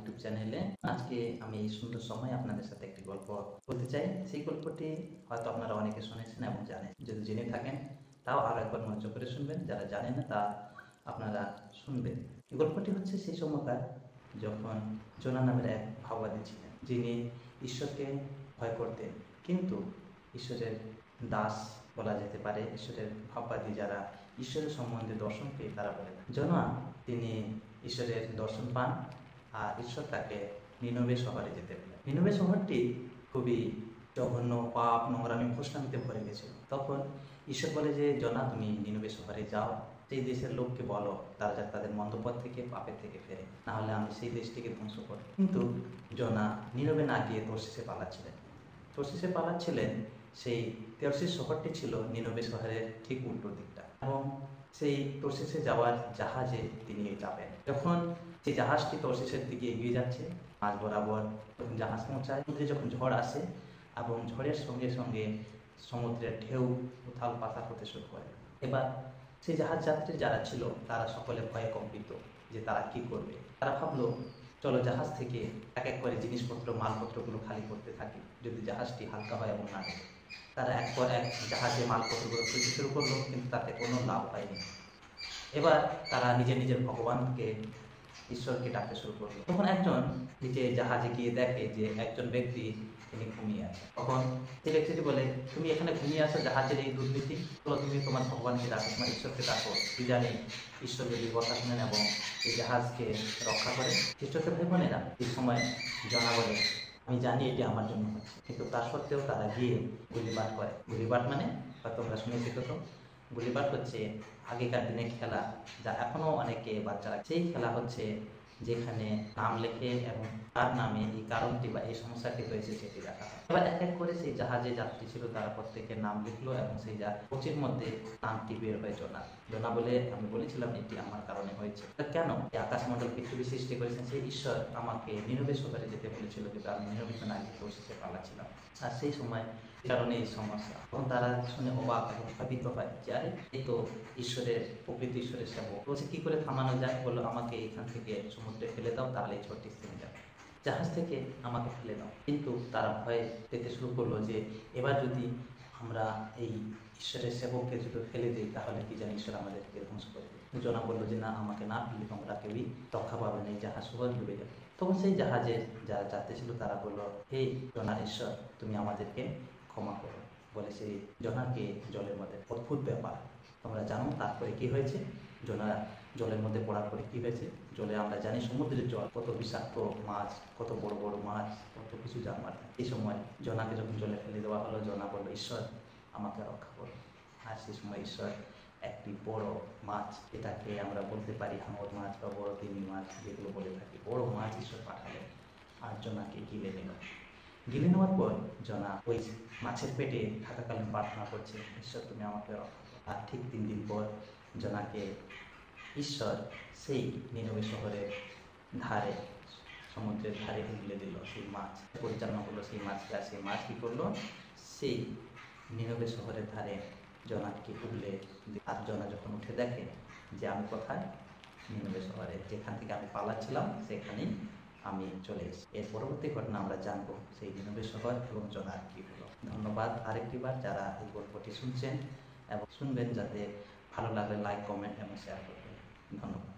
YouTube চ্যানেলে। আজকে আমি এই সুন্দর সময়ে আপনাদের সাথে একটি গল্প বলতে চাই। সেই গল্পটি হয়তো আপনারা অনেকে শুনেছেন এবং জানেন। যদি জেনে থাকেন তাও আরও একবার মনোযোগ করে শুনবেন, যারা জানেন না তা আপনারা শুনবেন। এই গল্পটি হচ্ছে সেই সময়কার যখন জোনা নামের এক ভাওবাদী ছিলেন, যিনি ঈশ্বরকে ভয় করতেন, কিন্তু ঈশ্বরের দাস বলা যেতে পারে। ঈশ্বরের ভাববাদী যারা ঈশ্বরের সম্বন্ধে দর্শন পেয়ে তারা বলে না। জোনা তিনি ঈশ্বরের দর্শন পান আর ঈশ্বর তাকে নিনবে শহরে যেতে বলে। নিনবে শহরটি খুবই জঘন্য, পাপ, নোংরামি, ভ্রষ্টামিতে ভরে গেছিল। তখন ঈশ্বর বলে যে জোনা, তুমি নিনবে শহরে যাও, সেই দেশের লোককে বলো তারা যাতে তাদের মন্দপথ থেকে, পাপের থেকে ফেরে, না হলে আমি সেই দেশটিকে ধ্বংস করি। কিন্তু জোনা নিনবে না গিয়ে তর্শিসে পালাচ্ছিলেন। তর্শিসে পালাচ্ছিলেন। সেই তর্শিস শহরটি ছিল নিনবে শহরের ঠিক উল্টো দিকটা, এবং সেই তর্শিসে যাওয়ার জাহাজে তিনি যাবেন। যখন সেই জাহাজটি তর্শিসের দিকে এগিয়ে যাচ্ছে, মাঝ বরাবর যখন জাহাজ পৌঁছায়, সমুদ্রে যখন ঝড় আসে এবং ঝড়ের সঙ্গে সঙ্গে সমুদ্রের ঢেউ উথাল পাথাল হতে শুরু করে। এবার সেই জাহাজ যাত্রী যারা ছিল তারা সকলে ভয়ে কম্পিত যে তারা কি করবে। তারা ভাবলো, চলো জাহাজ থেকে এক এক করে জিনিসপত্র, মালপত্রগুলো খালি করতে থাকি, যদি জাহাজটি হালকা হয় এবং না ডুবে। তারা এক পর এক জাহাজে মালপত্রগুলো তুলতে শুরু করলো, কিন্তু তাতে কোনো লাভ হয়নি। এবার তারা নিজের নিজের ভগবানকে, ঈশ্বরকে ডাকতে শুরু করলো। তখন একজন নিজে জাহাজে গিয়ে দেখে যে একজন ব্যক্তি তিনি ঘুমিয়ে আছে। তখন সেই ব্যক্তিটি বলে, তুমি এখানে ঘুমিয়ে আসো জাহাজের এই দুর্নীতি, তুমি তোমার ভগবানকে ডাকো, তোমার ঈশ্বরকে ডাকো, কি জানি ঈশ্বর যদি কথা শুনেন এবং এই জাহাজকে রক্ষা করে। খ্রিস্টকে ভাই বোনেরা, এই সময় জনা বলে, আমি জানি এটি আমার জন্য হচ্ছে, কিন্তু তা সত্ত্বেও তারা গিয়ে গুলিবাট করে। গুলিবাট মানে হয়তো তোমরা শুনেছি, তো গুলিবাট হচ্ছে আগেকার দিনে খেলা, যা এখনও অনেকে বাচ্চারা, সেই খেলা হচ্ছে যেখানে নাম লেখে এবং তার নামে এই কারণটি বা এই সমস্যাটি হয়েছে সেটি দেখা হয়। এবার এক এক করে সেই জাহাজে যাত্রী ছিল তারা প্রত্যেকের নাম লিখলো এবং সেই কোচির মধ্যে নামটি বের হয়ে জোনা। জোনা বলে, আমি বলেছিলাম এটি আমার কারণে হয়েছে। কেন? এই আকাশমণ্ডল পৃথিবী সৃষ্টি করেছেন সেই ঈশ্বর আমাকে নিনবে শহরে যেতে বলেছিল, কিন্তু আমি নিনবে না গিয়ে তর্শিসে পালাচ্ছিলাম, আর সেই সময় কারণে এই সমস্যা। তখন তারা শুনে অবাক এবং ভাবিত হয় যে আরে, এই তো ঈশ্বরের, প্রকৃত ঈশ্বরের সেবক। বলছে কি করে থামানো যায়? বললো, আমাকে এখান থেকে সমুদ্রে ফেলে দাও, তাহলে এই ঝড়টি থেমে যাবে, জাহাজ থেকে আমাকে ফেলে দাও। কিন্তু তারা ভয় পেতে শুরু করলো যে এবার যদি আমরা এই ঈশ্বরের সেবককে যদি ফেলে দিই তাহলে কি জানি ঈশ্বর আমাদেরকে ধ্বংস করে দেবে। জোনা বললো যে না, আমাকে না ফেলে তোমরা কেউই রক্ষা পাবে না, এই জাহাজ সবাই ডুবে যাবে। তখন সেই জাহাজে যারা যাত্রী ছিল তারা বললো, হে জোনার ঈশ্বর, তুমি আমাদেরকে ক্ষমা করো। বলে সেই জোনাকে জলের মধ্যে, অদ্ভুত ব্যাপার, তোমরা জানো তারপরে কি হয়েছে? জোনা জলের মধ্যে পড়ার পরে কি হয়েছে? জলে আমরা জানি সমুদ্রের জল কত বিষাক্ত, মাছ কত বড় বড় মাছ, কত কিছু জানবার। এই সময় জোনাকে যখন জলে ফেলে দেওয়া হলো, জোনা বলল, ঈশ্বর আমাকে রক্ষা করো। আর সেই সময় ঈশ্বর একটি বড় মাছ, এটাকে আমরা বলতে পারি হাঙর মাছ বা বড় তিমি মাছ যেগুলো বলে থাকি, বড় মাছ ঈশ্বর পাঠালেন আর জোনাকে গিলে নিল। গিলে নেওয়ার পর জোনা ওই মাছের পেটে থাকাকালীন প্রার্থনা করছে, ঈশ্বর তুমি আমাকে রক্ষা করো। আর ঠিক 3 দিন পর জোনাকে ঈশ্বর সেই নিনবে শহরের ধারে, সমুদ্রের ধারে গিলে দিল। সেই মাছ পরিচালনা করলো সেই মাছকে, আর সেই মাছ কী করলো, সেই নিনবে শহরের ধারে জোনাকে উগলে। আর জোনা যখন উঠে দেখে যে আমি কোথায়? নিনবে শহরে, যেখান থেকে আমি পালাচ্ছিলাম সেখানেই আমি চলে এসেছি। এর পরবর্তী ঘটনা আমরা জানবো সেই নিনবে শহর এবং জোনার কী হলো। ধন্যবাদ আরেকটিবার যারা এই গল্পটি শুনছেন এবং শুনবেন, যাতে ভালো লাগলে লাইক, কমেন্ট এবং শেয়ার করবেন। ধন্যবাদ।